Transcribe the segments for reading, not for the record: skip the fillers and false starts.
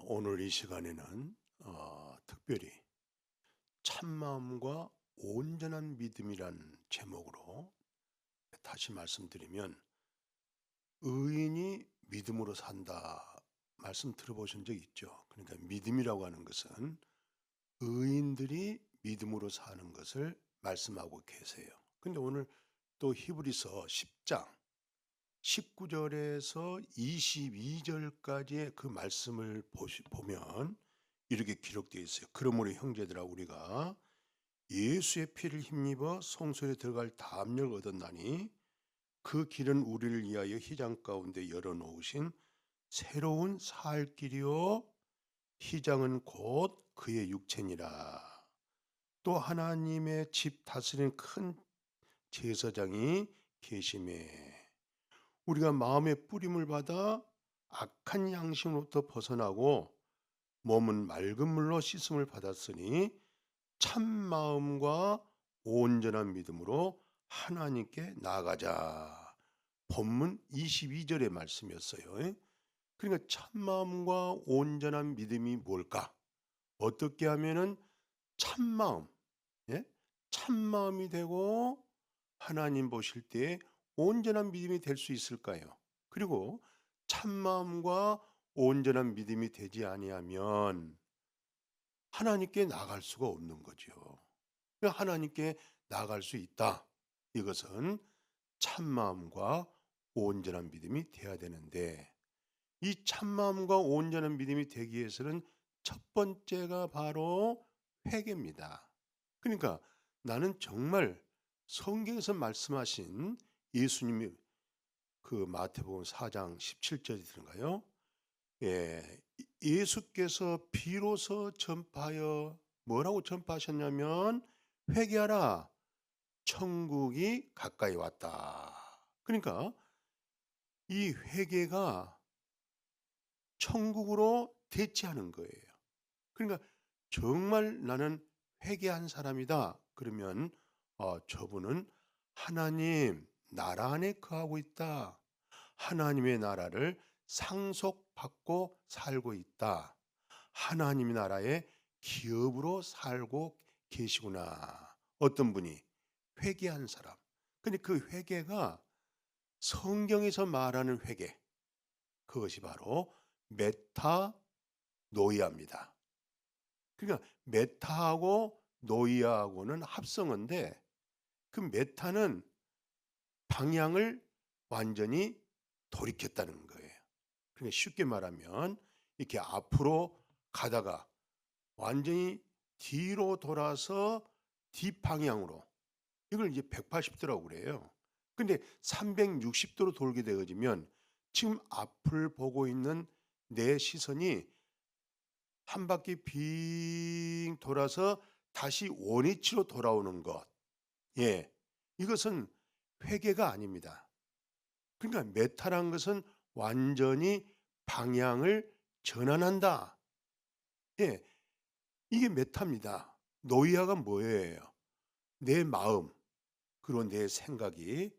오늘 이 시간에는 특별히 참마음과 온전한 믿음이란 제목으로 다시 말씀드리면 의인이 믿음으로 산다 말씀 들어보신 적 있죠? 그러니까 믿음이라고 하는 것은 의인들이 믿음으로 사는 것을 말씀하고 계세요. 근데 오늘 또 히브리서 10장 19절에서 22절까지의 그 말씀을 보면 이렇게 기록되어 있어요. 그러므로 형제들아 우리가 예수의 피를 힘입어 성소에 들어갈 담력을 얻었나니 그 길은 우리를 위하여 휘장 가운데 열어놓으신 새로운 살 길이요 휘장은 곧 그의 육체니라. 또 하나님의 집 다스리는 큰 제사장이 계심에 우리가 마음의 뿌림을 받아 악한 양심으로부터 벗어나고 몸은 맑은 물로 씻음을 받았으니 참 마음과 온전한 믿음으로 하나님께 나아가자. 본문 22절의 말씀이었어요. 그러니까 참 마음과 온전한 믿음이 뭘까? 어떻게 하면은 참 마음, 예? 참 마음이 되고 하나님 보실 때 온전한 믿음이 될 수 있을까요? 그리고 참 마음과 온전한 믿음이 되지 아니하면 하나님께 나갈 수가 없는 거죠. 하나님께 나갈 수 있다. 이것은 참마음과 온전한 믿음이 되어야 되는데 이 참마음과 온전한 믿음이 되기 위해서는 첫 번째가 바로 회개입니다. 그러니까 나는 정말 성경에서 말씀하신 예수님이 그 마태복음 4장 17절이던가요? 예, 예수께서 비로소 전파하여 뭐라고 전파하셨냐면 회개하라 천국이 가까이 왔다. 그러니까 이 회개가 천국으로 대치하는 거예요. 그러니까 정말 나는 회개한 사람이다. 그러면 저분은 하나님 나라 안에 거하고 있다. 하나님의 나라를 상속받고 살고 있다. 하나님의 나라의 기업으로 살고 계시구나. 어떤 분이 회개한 사람. 근데 그 회개가 성경에서 말하는 회개. 그것이 바로 메타노이아입니다. 그러니까 메타하고 노이아하고는 합성어인데 그 메타는 방향을 완전히 돌이켰다는 거예요. 그러니까 쉽게 말하면 이렇게 앞으로 가다가 완전히 뒤로 돌아서 뒷방향으로 이걸 이제 180도라고 그래요. 근데 360도로 돌게 되어지면 지금 앞을 보고 있는 내 시선이 한 바퀴 빙 돌아서 다시 원위치로 돌아오는 것. 예. 이것은 회개가 아닙니다. 그러니까 메타란 것은 완전히 방향을 전환한다. 예. 이게 메타입니다. 노이아가 뭐예요? 내 마음, 그리고 내 생각이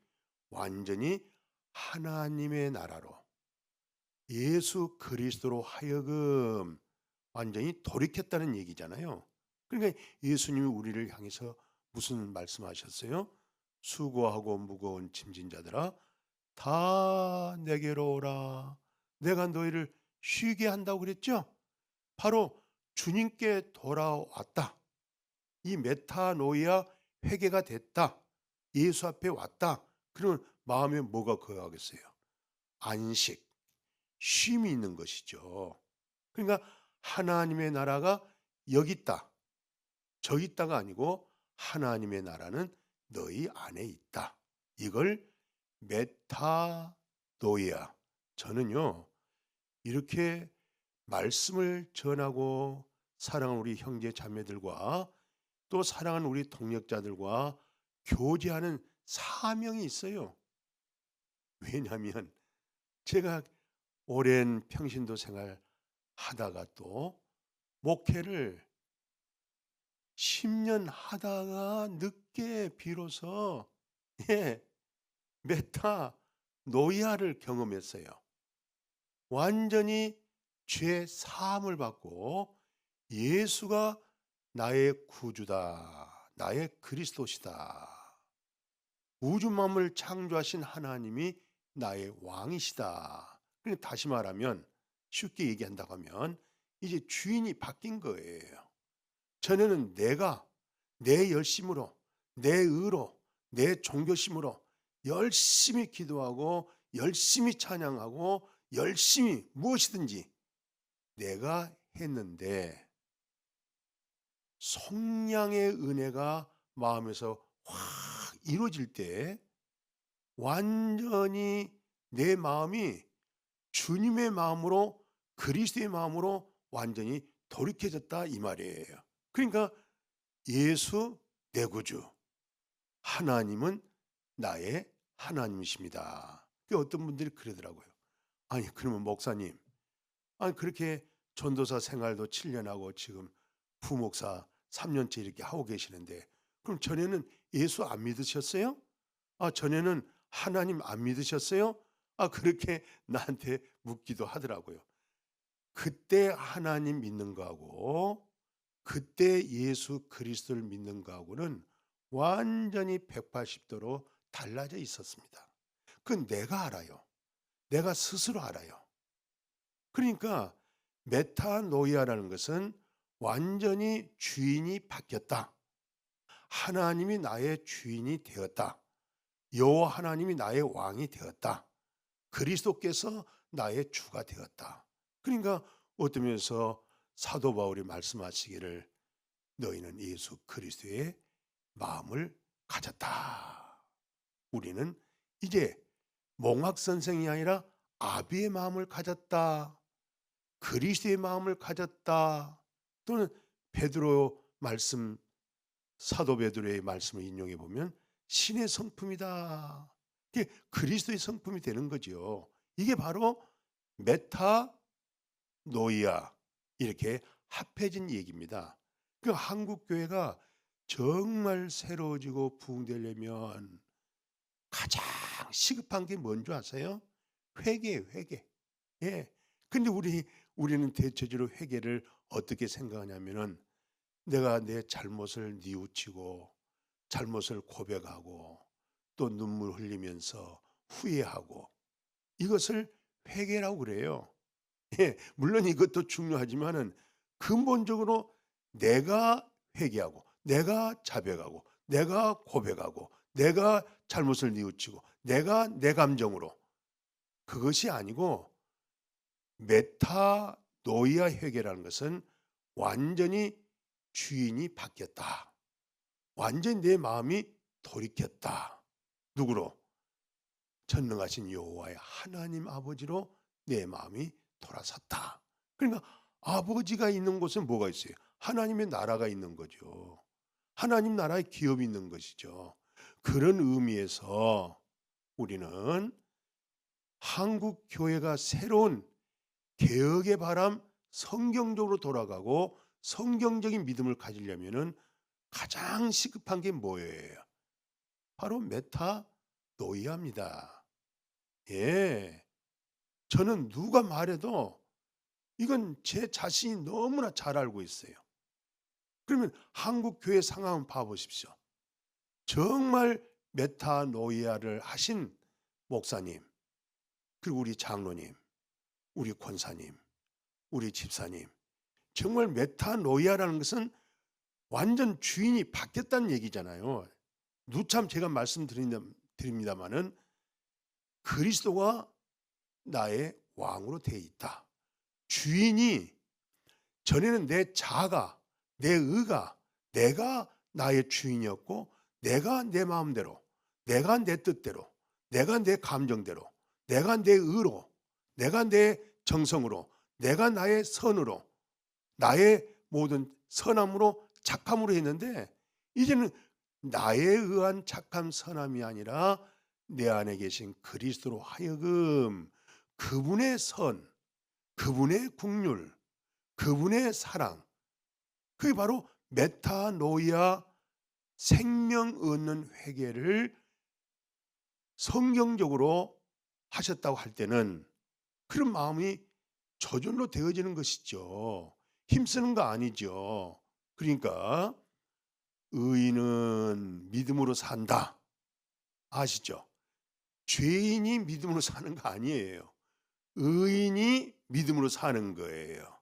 완전히 하나님의 나라로 예수 그리스도로 하여금 완전히 돌이켰다는 얘기잖아요. 그러니까 예수님이 우리를 향해서 무슨 말씀하셨어요? 수고하고 무거운 짐진 자들아 다 내게로 오라. 내가 너희를 쉬게 한다고 그랬죠? 바로 주님께 돌아왔다. 이 메타노이아 회개가 됐다. 예수 앞에 왔다. 그러면 마음에 뭐가 거하겠어요? 안식, 쉼이 있는 것이죠. 그러니까 하나님의 나라가 여기 있다. 저기 있다가 아니고 하나님의 나라는 너희 안에 있다. 이걸 메타노이아. 저는요. 이렇게 말씀을 전하고 사랑하는 우리 형제 자매들과 또 사랑하는 우리 동역자들과 교제하는 사명이 있어요. 왜냐하면 제가 오랜 평신도 생활 하다가 또 목회를 10년 하다가 늦게 비로소 메타 노이아를 경험했어요. 완전히 죄 사함을 받고 예수가 나의 구주다, 나의 그리스도시다. 우주 만물을 창조하신 하나님이 나의 왕이시다. 그러니까 다시 말하면, 쉽게 얘기한다고 하면 이제 주인이 바뀐 거예요. 전에는 내가 내 열심으로, 내 의로, 내 종교심으로 열심히 기도하고 열심히 찬양하고 열심히 무엇이든지 내가 했는데, 성량의 은혜가 마음에서 확 이루어질 때 완전히 내 마음이 주님의 마음으로, 그리스도의 마음으로 완전히 돌이켜졌다 이 말이에요. 그러니까 예수 내 구주, 하나님은 나의 하나님이십니다. 어떤 분들이 그러더라고요. 아니 그러면 목사님, 아니 그렇게 전도사 생활도 7년 하고 지금 부목사 3년째 이렇게 하고 계시는데, 그럼 전에는 예수 안 믿으셨어요? 전에는 하나님 안 믿으셨어요? 그렇게 나한테 묻기도 하더라고요. 그때 하나님 믿는 거하고 그때 예수 그리스도를 믿는 거하고는 완전히 180도로 달라져 있었습니다. 그건 내가 알아요. 내가 스스로 알아요. 그러니까 메타노이아라는 것은 완전히 주인이 바뀌었다. 하나님이 나의 주인이 되었다. 여호와 하나님이 나의 왕이 되었다. 그리스도께서 나의 주가 되었다. 그러니까 어떤 면에서 사도 바울이 말씀하시기를 너희는 예수 그리스도의 마음을 가졌다. 우리는 이제 몽학 선생이 아니라 아비의 마음을 가졌다. 그리스도의 마음을 가졌다. 또는 베드로 말씀, 사도 베드로의 말씀을 인용해 보면 신의 성품이다. 이게 그리스도의 성품이 되는 거죠. 이게 바로 메타 노이아, 이렇게 합해진 얘기입니다. 그 한국 교회가 정말 새로워지고 부흥되려면 가장 시급한 게 뭔 줄 아세요? 회개예요, 회개. 예. 근데 우리는 대체적으로 회개를 어떻게 생각하냐면은, 내가 내 잘못을 뉘우치고 잘못을 고백하고 또 눈물 흘리면서 후회하고, 이것을 회개라고 그래요. 예, 물론 이것도 중요하지만은 근본적으로 내가 회개하고 내가 자백하고 내가 고백하고 내가 잘못을 뉘우치고 내가 내 감정으로, 그것이 아니고 메타노이아 회개라는 것은 완전히 주인이 바뀌었다. 완전히 내 마음이 돌이켰다. 누구로? 전능하신 여호와의 하나님 아버지로 내 마음이 돌아섰다. 그러니까 아버지가 있는 곳은 뭐가 있어요? 하나님의 나라가 있는 거죠. 하나님 나라의 기업이 있는 것이죠. 그런 의미에서 우리는 한국 교회가 새로운 개혁의 바람, 성경적으로 돌아가고 성경적인 믿음을 가지려면은 가장 시급한 게 뭐예요? 바로 메타노이아입니다. 예. 저는 누가 말해도 이건 제 자신이 너무나 잘 알고 있어요. 그러면 한국 교회 상황을 봐보십시오. 정말 메타노이아를 하신 목사님, 그리고 우리 장로님, 우리 권사님, 우리 집사님, 정말 메타노이아라는 것은 완전 주인이 바뀌었다는 얘기잖아요. 누참 제가 말씀드립니다마는 그리스도가 나의 왕으로 되어 있다. 주인이, 전에는 내 자아가, 내 의가, 내가 나의 주인이었고 내가 내 마음대로, 내가 내 뜻대로, 내가 내 감정대로, 내가 내 의로, 내가 내 정성으로, 내가 나의 선으로, 나의 모든 선함으로 착함으로 했는데, 이제는 나에 의한 착함 선함이 아니라 내 안에 계신 그리스도로 하여금 그분의 선, 그분의 긍휼, 그분의 사랑, 그게 바로 메타노이아, 생명 얻는 회개를 성경적으로 하셨다고 할 때는 그런 마음이 저절로 되어지는 것이죠. 힘쓰는 거 아니죠. 그러니까 의인은 믿음으로 산다. 아시죠? 죄인이 믿음으로 사는 거 아니에요. 의인이 믿음으로 사는 거예요.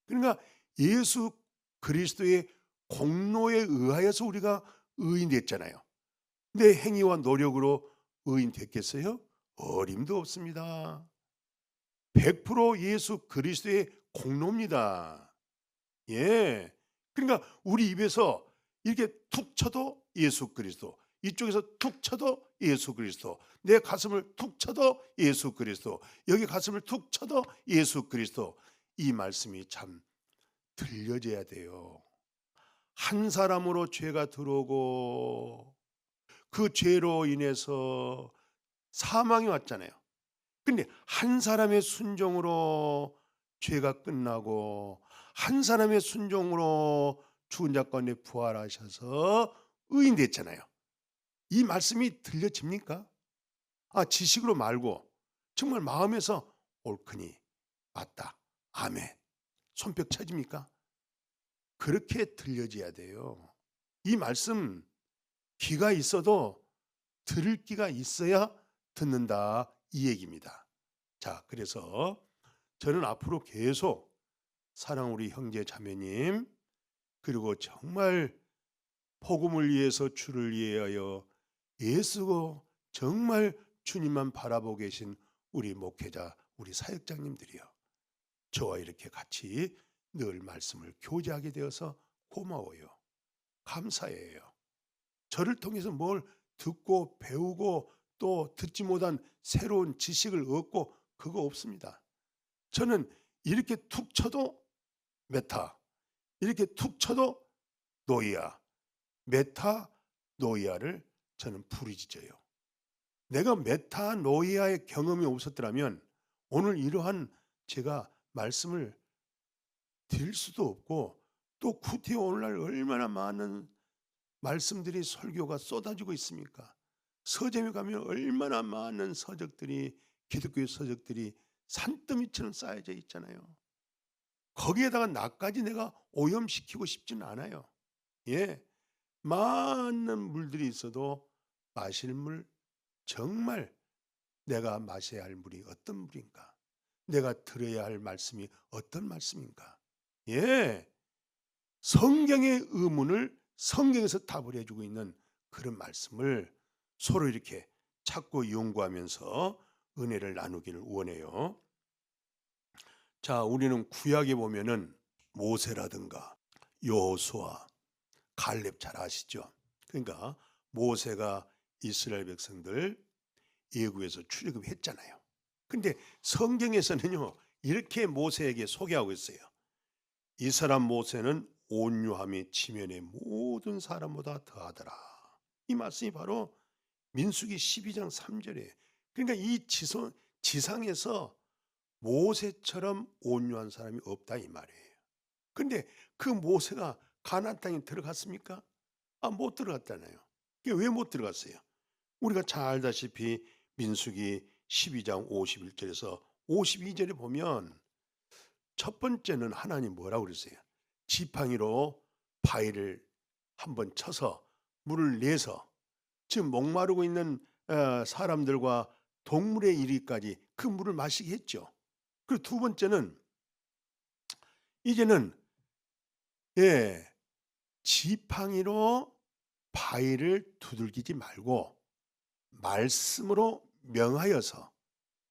그러니까 예수 그리스도의 공로에 의하여서 우리가 의인 됐잖아요. 내 행위와 노력으로 의인 됐겠어요? 어림도 없습니다. 100% 예수 그리스도의 공로입니다. 예. 그러니까 우리 입에서 이렇게 툭 쳐도 예수 그리스도, 이쪽에서 툭 쳐도 예수 그리스도, 내 가슴을 툭 쳐도 예수 그리스도, 여기 가슴을 툭 쳐도 예수 그리스도. 이 말씀이 참 들려져야 돼요. 한 사람으로 죄가 들어오고 그 죄로 인해서 사망이 왔잖아요. 근데 한 사람의 순종으로 죄가 끝나고 한 사람의 순종으로 죽은 자 가운데 부활하셔서 의인 됐잖아요. 이 말씀이 들려집니까? 지식으로 말고 정말 마음에서 옳거니 맞다. 아멘. 손뼉 쳐집니까? 그렇게 들려져야 돼요. 이 말씀 귀가 있어도 들을 귀가 있어야 듣는다 이 얘기입니다. 자, 그래서 저는 앞으로 계속 사랑 우리 형제 자매님, 그리고 정말 복음을 위해서 주를 위하여 애쓰고 정말 주님만 바라보고 계신 우리 목회자, 우리 사역장님들이요, 저와 이렇게 같이 늘 말씀을 교제하게 되어서 고마워요. 감사해요. 저를 통해서 뭘 듣고 배우고 또 듣지 못한 새로운 지식을 얻고 그거 없습니다. 저는 이렇게 툭 쳐도 메타, 이렇게 툭 쳐도 노이아, 메타 노이아를 저는 부르짖어요. 내가 메타 노이아의 경험이 없었더라면 오늘 이러한 제가 말씀을 드릴 수도 없고, 또 구태여 오늘날 얼마나 많은 말씀들이 설교가 쏟아지고 있습니까? 서점에 가면 얼마나 많은 서적들이, 기독교의 서적들이 산더미처럼 쌓여져 있잖아요. 거기에다가 나까지 내가 오염시키고 싶지는 않아요. 예, 많은 물들이 있어도 마실 물, 정말 내가 마셔야 할 물이 어떤 물인가? 내가 들어야 할 말씀이 어떤 말씀인가? 예, 성경의 의문을 성경에서 답을 해주고 있는 그런 말씀을 서로 이렇게 찾고 연구하면서 은혜를 나누기를 원해요. 자, 우리는 구약에 보면은 모세라든가 여호수아, 갈렙 잘 아시죠? 그러니까 모세가 이스라엘 백성들 애굽에서 출애굽했잖아요. 근데 성경에서는요, 이렇게 모세에게 소개하고 있어요. 이 사람 모세는 온유함이 지면의 모든 사람보다 더하더라. 이 말씀이 바로 민수기 12장 3절에, 그러니까 이 지상에서 모세처럼 온유한 사람이 없다 이 말이에요. 근데 그 모세가 가나안 땅에 들어갔습니까? 못 들어갔잖아요. 왜 못 들어갔어요? 우리가 잘 알다시피 민수기 12장 51절에서 52절에 보면 첫 번째는 하나님 뭐라고 그랬어요? 지팡이로 바위를 한번 쳐서 물을 내서 지금 목마르고 있는 사람들과 동물의 이르기까지 그 물을 마시게 했죠. 그리고 두 번째는 이제는 지팡이로 바위를 두들기지 말고 말씀으로 명하여서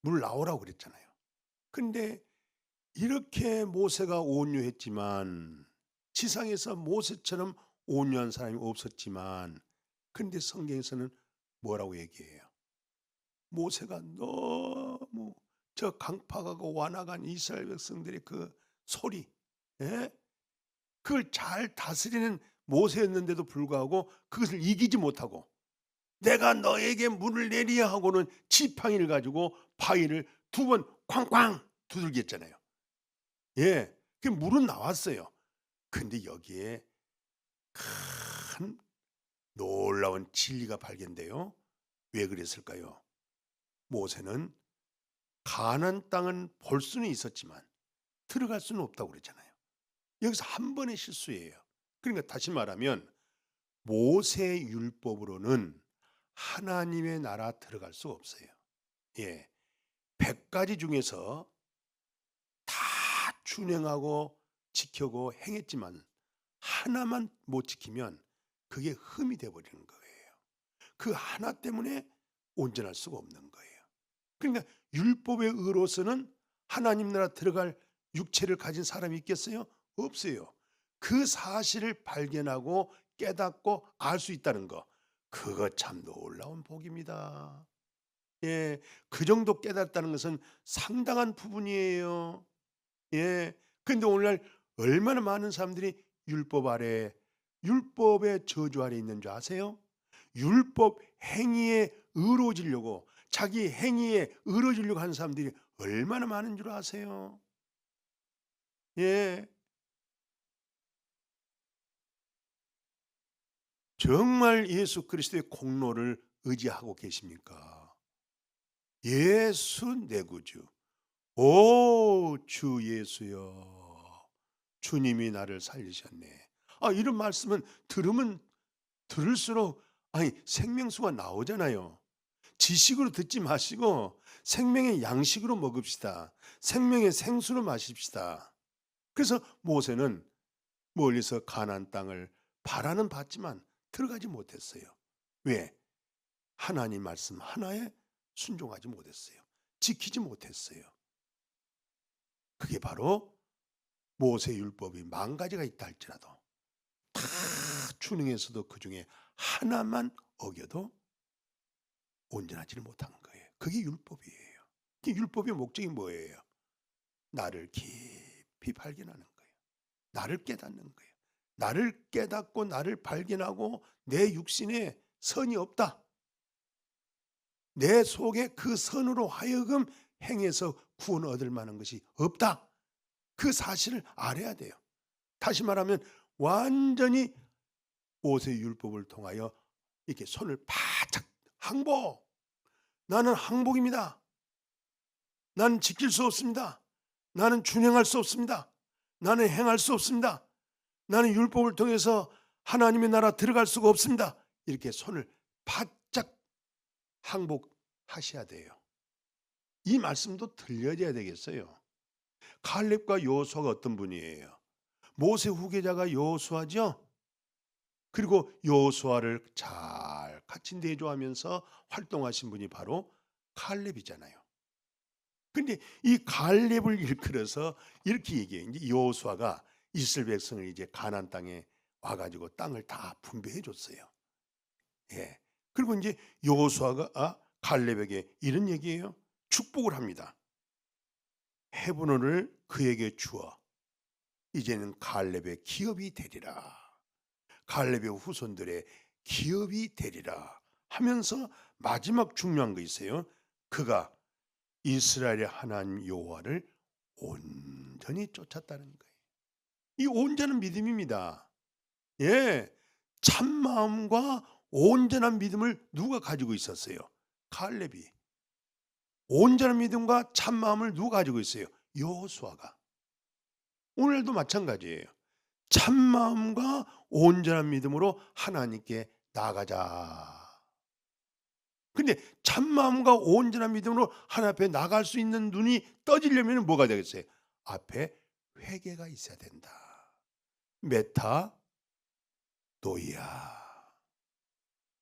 물 나오라고 그랬잖아요. 근데 이렇게 모세가 온유했지만, 지상에서 모세처럼 온유한 사람이 없었지만, 근데 성경에서는 뭐라고 얘기해요? 모세가 너무 저 강팍하고 완악한 이스라엘 백성들의 그 소리, 그걸 잘 다스리는 모세였는데도 불구하고 그것을 이기지 못하고, 내가 너에게 물을 내리야 하고는 지팡이를 가지고 바위를 두 번 쾅쾅 두들겼잖아요. 그 물은 나왔어요. 근데 여기에 큰 놀라운 진리가 발견돼요. 왜 그랬을까요? 모세는 가나안 땅은 볼 수는 있었지만 들어갈 수는 없다고 그랬잖아요. 여기서 한 번의 실수예요. 그러니까 다시 말하면 모세 율법으로는 하나님의 나라 들어갈 수 없어요. 예. 100가지 중에서 다 준행하고 지켜고 행했지만 하나만 못 지키면 그게 흠이 돼 버리는 거예요. 그 하나 때문에 온전할 수가 없는 거예요. 그러니까 율법의 의로서는 하나님 나라 들어갈 육체를 가진 사람이 있겠어요? 없어요. 그 사실을 발견하고 깨닫고 알 수 있다는 거, 그거 참 놀라운 복입니다. 예, 그 정도 깨닫다는 것은 상당한 부분이에요. 예, 근데 오늘날 얼마나 많은 사람들이 율법 아래, 율법의 저주 아래 있는 줄 아세요? 율법 행위에 의로워지려고, 자기 행위에 의로워지려고 하는 사람들이 얼마나 많은 줄 아세요? 예, 정말 예수 그리스도의 공로를 의지하고 계십니까? 예수 내 구주, 오 주 예수여, 주님이 나를 살리셨네. 이런 말씀은 들으면 들을수록 생명수가 나오잖아요. 지식으로 듣지 마시고 생명의 양식으로 먹읍시다. 생명의 생수로 마십시다. 그래서 모세는 멀리서 가나안 땅을 바라는 봤지만 들어가지 못했어요. 왜? 하나님 말씀 하나에 순종하지 못했어요. 지키지 못했어요. 그게 바로 모세 율법이 10,000가지가 있다 할지라도 다 준행해서도 그 중에 하나만 어겨도 온전하지를 못한 거예요. 그게 율법이에요. 율법의 목적이 뭐예요? 나를 깊이 발견하는 거예요. 나를 깨닫는 거예요. 나를 깨닫고 나를 발견하고 내 육신에 선이 없다. 내 속에 그 선으로 하여금 행해서 구원 얻을 만한 것이 없다. 그 사실을 알아야 돼요. 다시 말하면 완전히 모세 율법을 통하여 이렇게 손을 바짝 항복. 나는 항복입니다. 나는 지킬 수 없습니다. 나는 준행할 수 없습니다. 나는 행할 수 없습니다. 나는 율법을 통해서 하나님의 나라 들어갈 수가 없습니다. 이렇게 손을 바짝 항복하셔야 돼요. 이 말씀도 들려져야 되겠어요. 칼렙과 여호수아가 어떤 분이에요? 모세 후계자가 여호수아죠. 그리고 여호수아를 잘 같이 내조하면서 활동하신 분이 바로 칼렙이잖아요. 근데 이 칼렙을 일컬어서 이렇게 얘기해요. 이제 여호수아가 이스라엘 백성을 이제 가나안 땅에 와가지고 땅을 다 분배해 줬어요. 예. 그리고 이제 여호수아가 칼렙에게 이런 얘기예요. 축복을 합니다. 헤브론을 그에게 주어 이제는 칼렙의 기업이 되리라. 칼렙의 후손들의 기업이 되리라 하면서 마지막 중요한 거 있어요. 그가 이스라엘의 하나님 여호와를 온전히 쫓았다는 거예요. 이 온전한 믿음입니다. 예, 참 마음과 온전한 믿음을 누가 가지고 있었어요? 칼렙이. 온전한 믿음과 참 마음을 누가 가지고 있어요? 여호수아가. 오늘도 마찬가지예요. 참 마음과 온전한 믿음으로 하나님께 나아가자. 근데 참 마음과 온전한 믿음으로 하나님 앞에 나갈 수 있는 눈이 떠지려면 뭐가 되겠어요? 앞에 회개가 있어야 된다. 메타 노이야.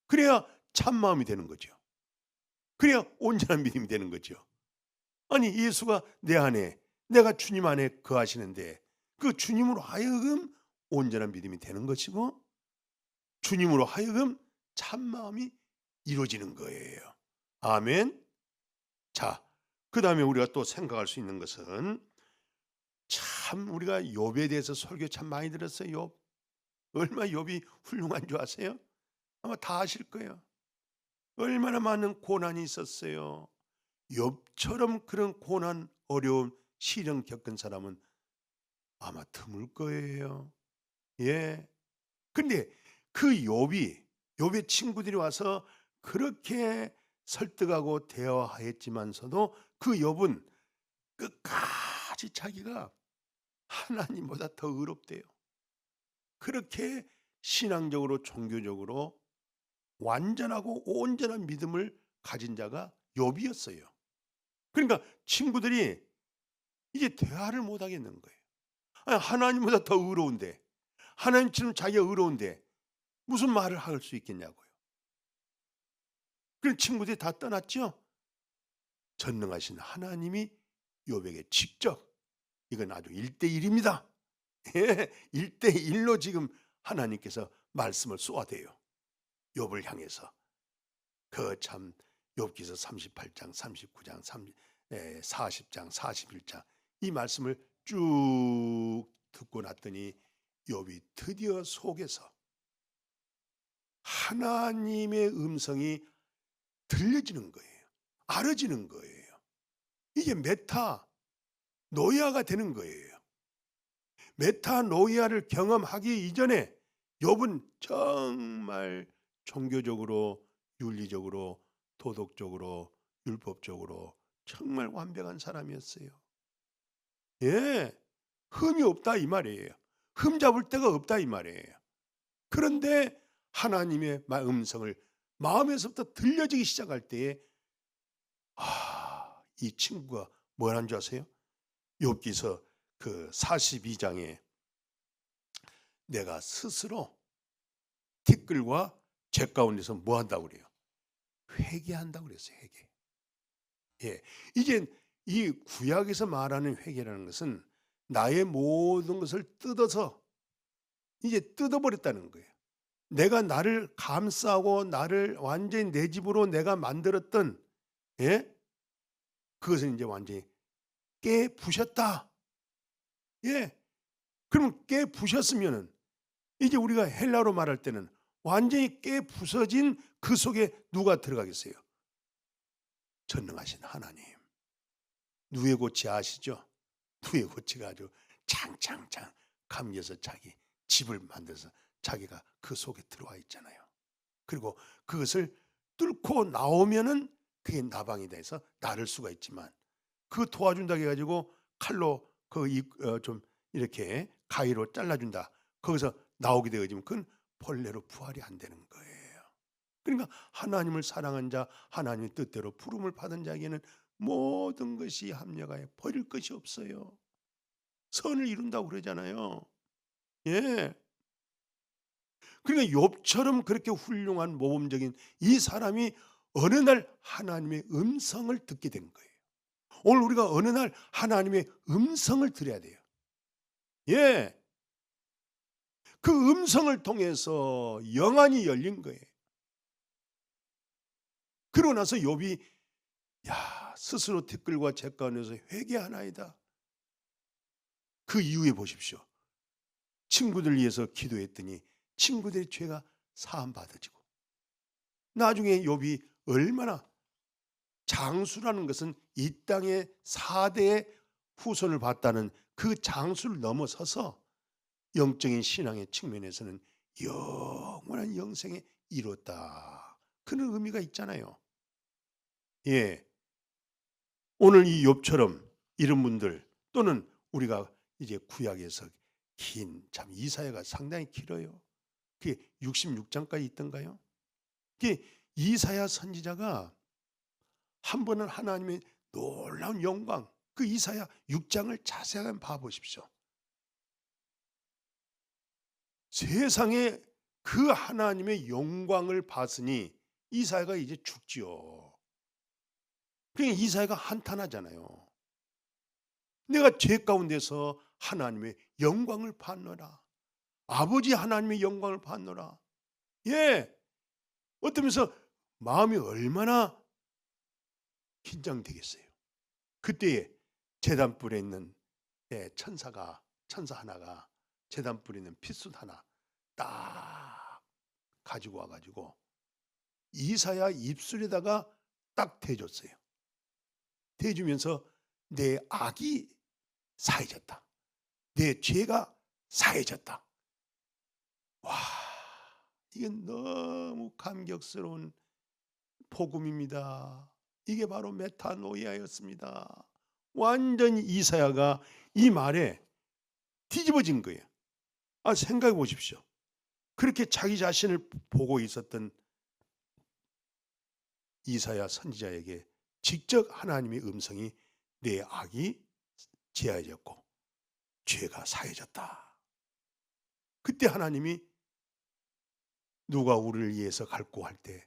그래야 참 마음이 되는 거죠. 그래야 온전한 믿음이 되는 거죠. 아니 예수가 내 안에, 내가 주님 안에 거하시는데 그 주님으로 하여금 온전한 믿음이 되는 것이고 주님으로 하여금 참 마음이 이루어지는 거예요. 아멘. 자, 그 다음에 우리가 또 생각할 수 있는 것은 참 우리가 욥에 대해서 설교 참 많이 들었어요. 욥. 얼마나 욥이 훌륭한 줄 아세요? 아마 다 아실 거예요. 얼마나 많은 고난이 있었어요. 욥처럼 그런 고난, 어려움, 시련 겪은 사람은 아마 드물 거예요. 예. 근데 그 욥의 친구들이 와서 그렇게 설득하고 대화했지만서도 그 욥은 끝까지 자기가 하나님보다 더 의롭대요. 그렇게 신앙적으로 종교적으로 완전하고 온전한 믿음을 가진 자가 욥이었어요. 그러니까 친구들이 이제 대화를 못 하겠는 거예요. 아니, 하나님보다 더 의로운데, 하나님처럼 자기가 의로운데 무슨 말을 할 수 있겠냐고요. 그런 친구들이 다 떠났죠. 전능하신 하나님이 욥에게 직접, 이건 아주 1대1입니다. 1대1로 지금 하나님께서 말씀을 쏘아대요. 욥을 향해서. 그 참 욥기서 38장, 39장, 40장, 41장 이 말씀을 쭉 듣고 났더니 욥이 드디어 속에서 하나님의 음성이 들려지는 거예요. 알아지는 거예요. 이게 메타 노예아가 되는 거예요. 메타 노예아를 경험하기 이전에 욥은 정말 종교적으로, 윤리적으로, 도덕적으로, 율법적으로 정말 완벽한 사람이었어요. 예, 흠이 없다 이 말이에요. 흠 잡을 데가 없다 이 말이에요. 그런데 하나님의 음성을 마음에서부터 들려지기 시작할 때에 이 친구가 뭘 한 줄 아세요? 욥기서 그 42장에 내가 스스로 티끌과 죄 가운데서 뭐 한다고 그래요? 회개한다고 그랬어요. 회개. 예, 이제 이 구약에서 말하는 회개라는 것은 나의 모든 것을 뜯어서 이제 뜯어버렸다는 거예요. 내가 나를 감싸고 나를 완전히 내 집으로 내가 만들었던, 예? 그것을 이제 완전히 깨부셨다. 예. 그럼 깨부셨으면은 이제 우리가 헬라로 말할 때는 완전히 깨부서진 그 속에 누가 들어가겠어요? 전능하신 하나님. 누에고치 아시죠? 누에고치가 아주 창창창 감겨서 자기 집을 만들어서 자기가 그 속에 들어와 있잖아요. 그리고 그것을 뚫고 나오면은 그게 나방이 돼서 나를 수가 있지만 그 도와준다고 해가지고 칼로 좀 이렇게 가위로 잘라준다. 거기서 나오게 되어지면 그건 본래로 부활이 안 되는 거예요. 그러니까 하나님을 사랑한 자, 하나님의 뜻대로 부름을 받은 자에게는 모든 것이 합력하여 버릴 것이 없어요. 선을 이룬다고 그러잖아요. 예. 그러니까 욥처럼 그렇게 훌륭한 모범적인 이 사람이 어느 날 하나님의 음성을 듣게 된 거예요. 오늘 우리가 어느 날 하나님의 음성을 들어야 돼요. 예. 그 음성을 통해서 영안이 열린 거예요. 그러고 나서 욥이 스스로 티끌과 재 가운데서 회개하나이다. 그 이후에 보십시오. 친구들 위해서 기도했더니 친구들의 죄가 사함 받아지고 나중에 욥이 얼마나 장수라는 것은 이 땅의 4대의 후손을 봤다는 그 장수를 넘어서서 영적인 신앙의 측면에서는 영원한 영생에 이뤘다. 그런 의미가 있잖아요. 예. 오늘 이 욥처럼 이런 분들 또는 우리가 이제 구약에서 긴 참 이사야가 상당히 길어요. 그게 66장까지 있던가요? 그게 이사야 선지자가 한 번은 하나님의 놀라운 영광, 그 이사야 6장을 자세히 한번 봐보십시오. 세상에 그 하나님의 영광을 봤으니 이사야가 이제 죽지요. 그러니까 이사야가 한탄하잖아요. 내가 죄 가운데서 하나님의 영광을 봤노라. 아버지 하나님의 영광을 봤노라. 예. 어떠면서 마음이 얼마나 긴장되겠어요. 그때에 제단불에 있는 천사 하나가 제단불에 있는 핏숫 하나 딱 가지고 와가지고 이사야 입술에다가 딱 대줬어요. 대주면서 내 악이 사해졌다. 내 죄가 사해졌다. 와, 이건 너무 감격스러운 복음입니다. 이게 바로 메타노이아였습니다. 완전히 이사야가 이 말에 뒤집어진 거예요. 생각해 보십시오. 그렇게 자기 자신을 보고 있었던 이사야 선지자에게 직접 하나님의 음성이 내 악이 제하여졌고 죄가 사해졌다. 그때 하나님이 누가 우리를 위해서 갈고 할 때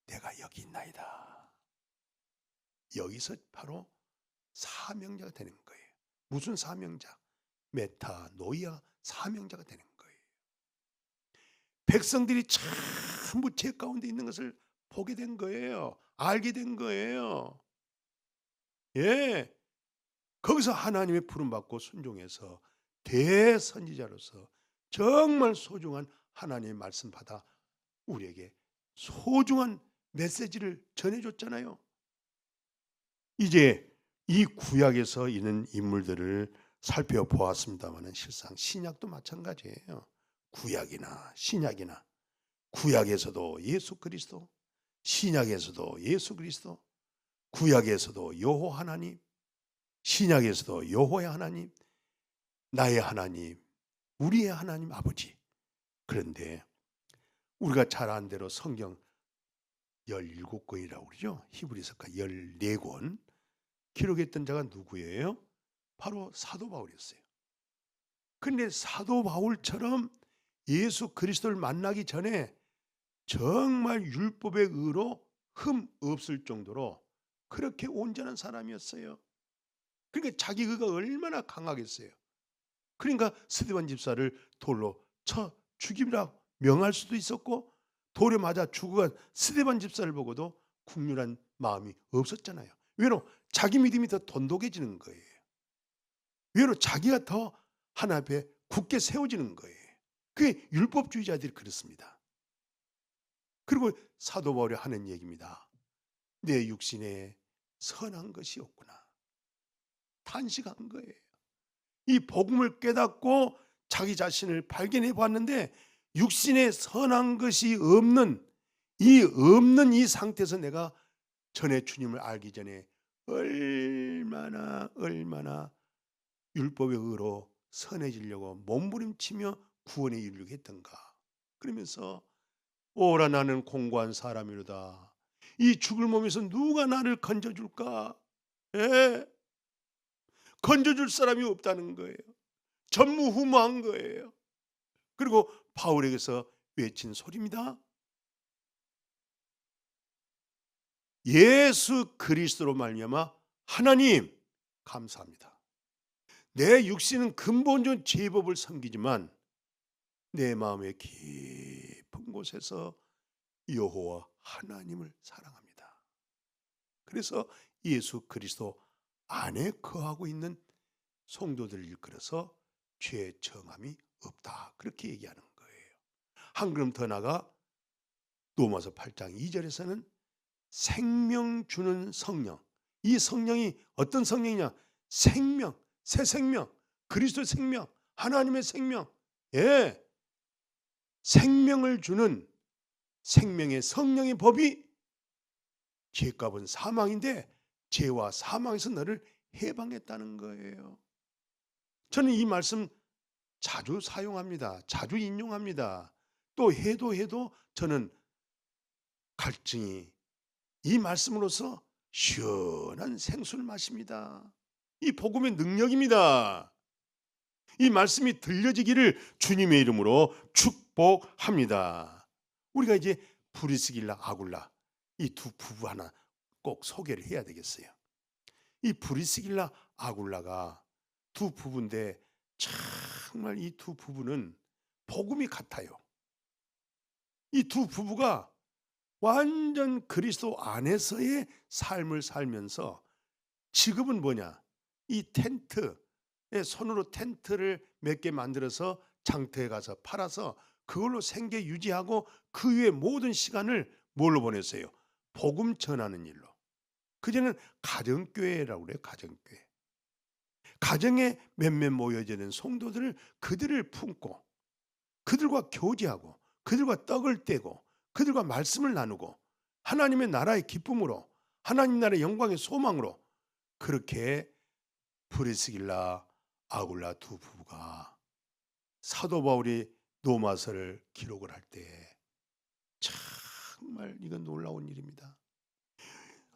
내가 여기 있나이다. 여기서 바로 사명자가 되는 거예요. 무슨 사명자? 메타노이아 사명자가 되는 거예요. 백성들이 전부 죄 가운데 있는 것을 보게 된 거예요. 알게 된 거예요. 예. 거기서 하나님의 부름받고 순종해서 대선지자로서 정말 소중한 하나님의 말씀 받아 우리에게 소중한 메시지를 전해줬잖아요. 이제 이 구약에서 있는 인물들을 살펴보았습니다만 실상 신약도 마찬가지예요. 구약이나 신약이나 구약에서도 예수 그리스도, 신약에서도 예수 그리스도, 구약에서도 여호와 하나님, 신약에서도 여호와의 하나님, 나의 하나님, 우리의 하나님 아버지. 그런데 우리가 잘 아는 대로 성경 17권이라고 그러죠. 히브리서가 14권 기록했던 자가 누구예요? 바로 사도 바울이었어요. 그런데 사도 바울처럼 예수 그리스도를 만나기 전에 정말 율법의 의로 흠 없을 정도로 그렇게 온전한 사람이었어요. 그러니까 자기 의가 얼마나 강하겠어요. 그러니까 스데반 집사를 돌로 쳐 죽이라 명할 수도 있었고 돌에 맞아 죽어간 스데반 집사를 보고도 국률한 마음이 없었잖아요. 왜로? 자기 믿음이 더 돈독해지는 거예요. 왜로? 자기가 더 하나님 앞에 굳게 세워지는 거예요. 그게 율법주의자들이 그렇습니다. 그리고 사도 바울이 하는 얘기입니다. 내 육신에 선한 것이 없구나. 탄식한 거예요. 이 복음을 깨닫고 자기 자신을 발견해 봤는데 육신에 선한 것이 없는 이 상태에서 내가 전에 주님을 알기 전에 얼마나 율법의 의로 선해지려고 몸부림치며 구원에 이르려고 했던가. 그러면서 오라 나는 공고한 사람이로다. 이 죽을 몸에서 누가 나를 건져줄까? 건져줄 사람이 없다는 거예요. 전무후무한 거예요. 그리고 바울에게서 외친 소리입니다. 예수 그리스도로 말미암아 하나님 감사합니다. 내 육신은 근본적인 제법을 섬기지만 내 마음의 깊은 곳에서 여호와 하나님을 사랑합니다. 그래서 예수 그리스도 안에 거하고 있는 성도들을 일컬어서 죄 정함이 없다. 그렇게 얘기하는 거예요. 한 걸음 더 나가 로마서 8장 2절에서는 생명 주는 성령. 이 성령이 어떤 성령이냐? 생명, 새 생명, 그리스도의 생명, 하나님의 생명. 예. 생명을 주는 생명의 성령의 법이 죄값은 사망인데 죄와 사망에서 너를 해방했다는 거예요. 저는 이 말씀 자주 사용합니다. 자주 인용합니다. 또 해도 저는 갈증이 이 말씀으로서 시원한 생수를 마십니다. 이 복음의 능력입니다. 이 말씀이 들려지기를 주님의 이름으로 축복합니다. 우리가 이제 브리스길라 아굴라 이 두 부부 하나 꼭 소개를 해야 되겠어요. 이 브리스길라 아굴라가 두 부부인데 정말 이 두 부부는 복음이 같아요. 이 두 부부가 완전 그리스도 안에서의 삶을 살면서 직업은 뭐냐? 이 텐트에 손으로 텐트를 몇 개 만들어서 장터에 가서 팔아서 그걸로 생계 유지하고 그 위에 모든 시간을 뭘로 보냈어요? 복음 전하는 일로. 그전에는 가정교회라고 그래요. 가정교회. 가정에 몇몇 모여져 있는 성도들을 그들을 품고 그들과 교제하고 그들과 떡을 떼고 그들과 말씀을 나누고 하나님의 나라의 기쁨으로 하나님 나라의 영광의 소망으로 그렇게 브리스길라 아굴라 두 부부가 사도 바울이 로마서를 기록을 할 때 정말 이건 놀라운 일입니다.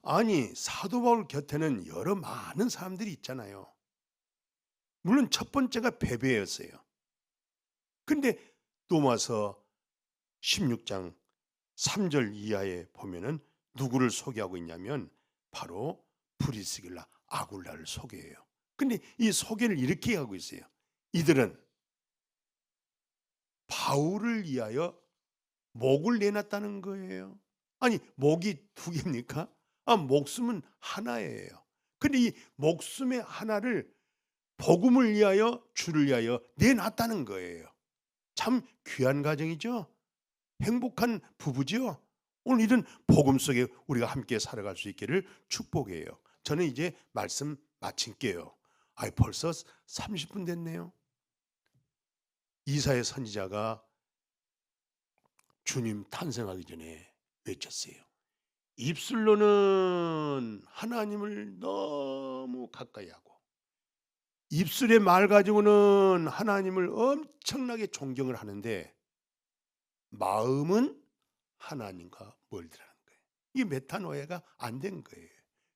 아니, 사도 바울 곁에는 여러 많은 사람들이 있잖아요. 물론 첫 번째가 베베였어요. 근데 로마서 16장 3절 이하에 보면은 누구를 소개하고 있냐면 바로 브리스길라, 아굴라를 소개해요. 근데 이 소개를 이렇게 하고 있어요. 이들은 바울을 위하여 목을 내놨다는 거예요. 아니, 목이 두 개입니까? 목숨은 하나예요. 근데 이 목숨의 하나를 복음을 위하여, 주를 위하여 내놨다는 거예요. 참 귀한 가정이죠. 행복한 부부죠. 오늘 이런 복음 속에 우리가 함께 살아갈 수 있기를 축복해요. 저는 이제 말씀 마칠게요. 벌써 30분 됐네요. 이사야 선지자가 주님 탄생하기 전에 외쳤어요. 입술로는 하나님을 너무 가까이 하고 입술의 말 가지고는 하나님을 엄청나게 존경을 하는데 마음은 하나님과 멀더라는 거예요. 이게 메타노이아가 안 된 거예요.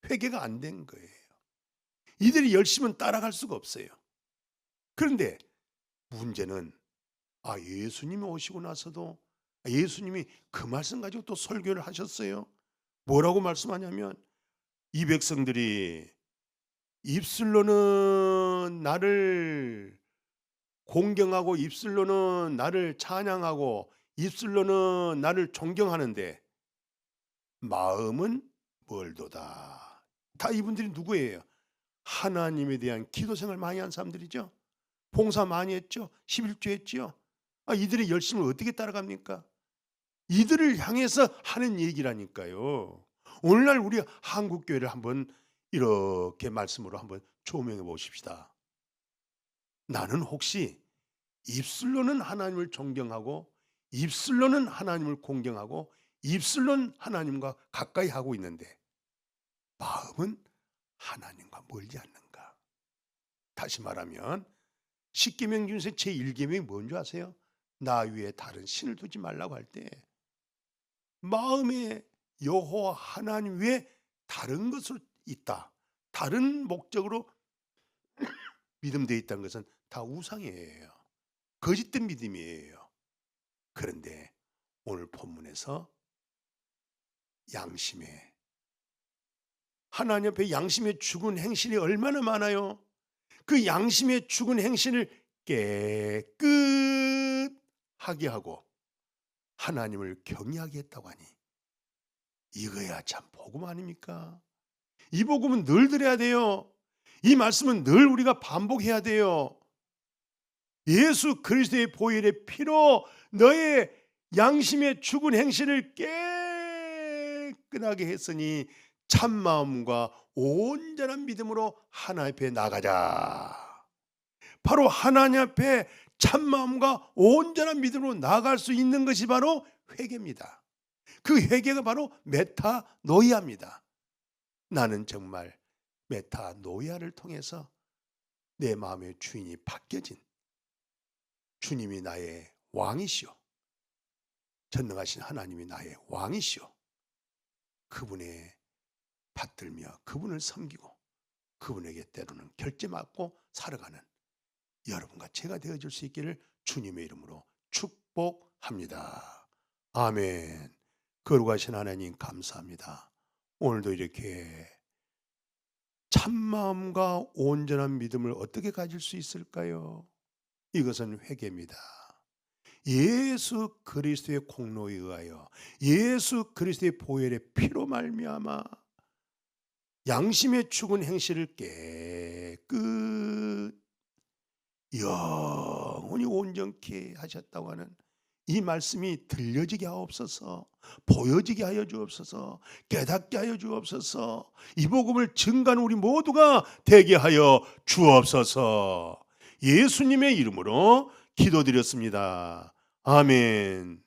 회개가 안 된 거예요. 이들이 열심은 따라갈 수가 없어요. 그런데 문제는 예수님이 오시고 나서도 예수님이 그 말씀 가지고 또 설교를 하셨어요. 뭐라고 말씀하냐면 이 백성들이 입술로는 나를 공경하고 입술로는 나를 찬양하고 입술로는 나를 존경하는데 마음은 멀도다. 다 이분들이 누구예요? 하나님에 대한 기도 생활 많이 한 사람들이죠. 봉사 많이 했죠. 11조 했죠. 이들의 열심을 어떻게 따라갑니까? 이들을 향해서 하는 얘기라니까요. 오늘날 우리 한국교회를 한번 이렇게 말씀으로 한번 조명해 보십시다. 나는 혹시 입술로는 하나님을 존경하고 입술로는 하나님을 공경하고 입술로는 하나님과 가까이 하고 있는데 마음은 하나님과 멀지 않는가? 다시 말하면 십계명 중에서 제1계명이 뭔지 아세요? 나 위에 다른 신을 두지 말라고 할 때 마음에 여호와 하나님 외에 다른 것으로 있다. 다른 목적으로 믿음되어 있다는 것은 다 우상이에요. 거짓된 믿음이에요. 그런데 오늘 본문에서 양심에 하나님 앞에 양심의 죽은 행실이 얼마나 많아요. 그 양심의 죽은 행실을 깨끗하게 하고 하나님을 경외하게 했다고 하니 이거야 참 복음 아닙니까? 이 복음은 늘 들어야 돼요. 이 말씀은 늘 우리가 반복해야 돼요. 예수 그리스도의 보혈의 피로 너의 양심의 죽은 행실을 깨끗하게 했으니 참마음과 온전한 믿음으로 하나님 앞에 나가자. 바로 하나님 앞에 참마음과 온전한 믿음으로 나아갈 수 있는 것이 바로 회개입니다. 그 회개가 바로 메타노이아입니다. 나는 정말 메타노이아를 통해서 내 마음의 주인이 바뀌어진 주님이 나의 왕이시오. 전능하신 하나님이 나의 왕이시오. 그분의 받들며 그분을 섬기고 그분에게 때로는 결제받고 살아가는 여러분과 제가 되어줄 수 있기를 주님의 이름으로 축복합니다. 아멘. 거룩하신 하나님 감사합니다. 오늘도 이렇게 참마음과 온전한 믿음을 어떻게 가질 수 있을까요? 이것은 회개입니다. 예수 그리스도의 공로에 의하여 예수 그리스도의 보혈의 피로 말미암아 양심의 죽은 행실을 깨끗 영원히 온전케 하셨다고 하는 이 말씀이 들려지게 하옵소서, 보여지게 하여 주옵소서, 깨닫게 하여 주옵소서, 이 복음을 증거하는 우리 모두가 되게 하여 주옵소서. 예수님의 이름으로 기도드렸습니다. 아멘.